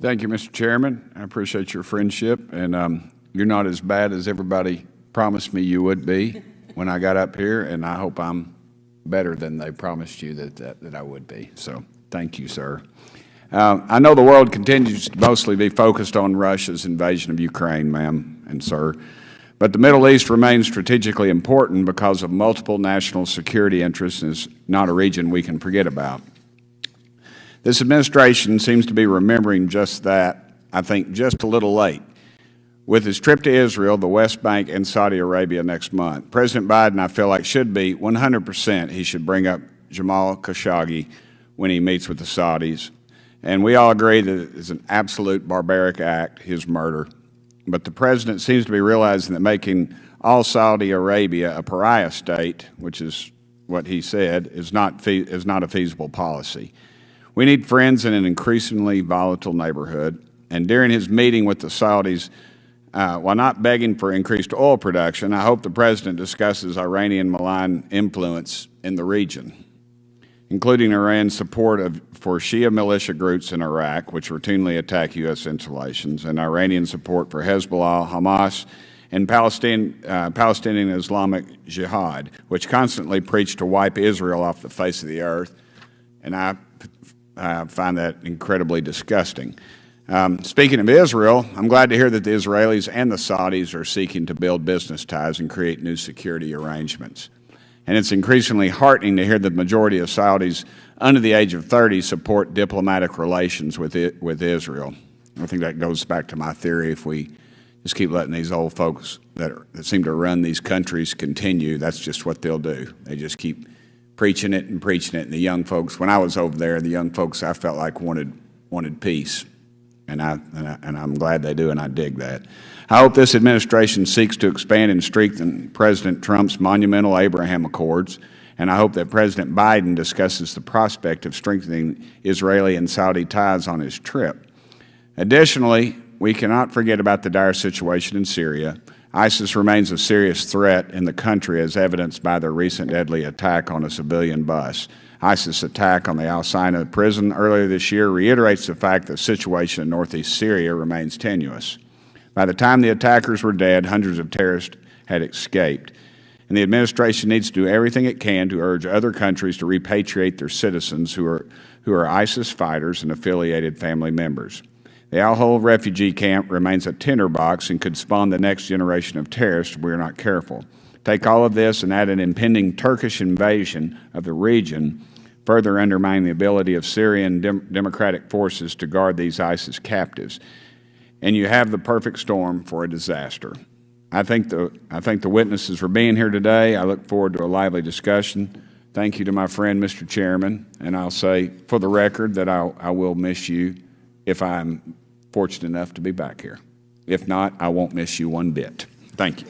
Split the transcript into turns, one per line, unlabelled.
Thank you, Mr. Chairman. I appreciate your friendship, and you're not as bad as everybody promised me you would be when I got up here, and I hope I'm better than they promised you that I would be. So thank you, sir. I know the world continues to mostly be focused on Russia's invasion of Ukraine, ma'am and sir, but the Middle East remains strategically important because of multiple national security interests and is not a region we can forget about. This administration seems to be remembering just that, I think just a little late. With his trip to Israel, the West Bank, and Saudi Arabia next month, President Biden, I feel like, should be 100% he should bring up Jamal Khashoggi when he meets with the Saudis. And we all agree that it is an absolute barbaric act, his murder. But the President seems to be realizing that making all Saudi Arabia a pariah state, which is what he said, is not a feasible policy. We need friends in an increasingly volatile neighborhood. And during his meeting with the Saudis, while not begging for increased oil production, I hope the President discusses Iranian malign influence in the region, including Iran's support for Shia militia groups in Iraq, which routinely attack U.S. installations, and Iranian support for Hezbollah, Hamas, and Palestinian Islamic Jihad, which constantly preach to wipe Israel off the face of the earth. And I find that incredibly disgusting. Speaking of Israel, I'm glad to hear that the Israelis and the Saudis are seeking to build business ties and create new security arrangements. And it's increasingly heartening to hear that the majority of Saudis under the age of 30 support diplomatic relations with Israel. I think that goes back to my theory: if we just keep letting these old folks that seem to run these countries continue, that's just what they'll do. They just keep preaching it and preaching it. And the young folks, when I was over there, the young folks I felt like wanted peace. And I'm glad they do, and I dig that. I hope this administration seeks to expand and strengthen President Trump's monumental Abraham Accords, and I hope that President Biden discusses the prospect of strengthening Israeli and Saudi ties on his trip. Additionally, we cannot forget about the dire situation in Syria. ISIS remains a serious threat in the country, as evidenced by their recent deadly attack on a civilian bus. ISIS attack on the al-Sinai prison earlier this year reiterates the fact that the situation in northeast Syria remains tenuous. By the time the attackers were dead, hundreds of terrorists had escaped. And the administration needs to do everything it can to urge other countries to repatriate their citizens who are ISIS fighters and affiliated family members. The al-Hol refugee camp remains a tinderbox and could spawn the next generation of terrorists if we are not careful. Take all of this and add an impending Turkish invasion of the region, further undermining the ability of Syrian democratic forces to guard these ISIS captives. And you have the perfect storm for a disaster. I thank the witnesses for being here today. I look forward to a lively discussion. Thank you to my friend, Mr. Chairman, and I'll say for the record that I will miss you if I'm fortunate enough to be back here. If not, I won't miss you one bit. Thank you.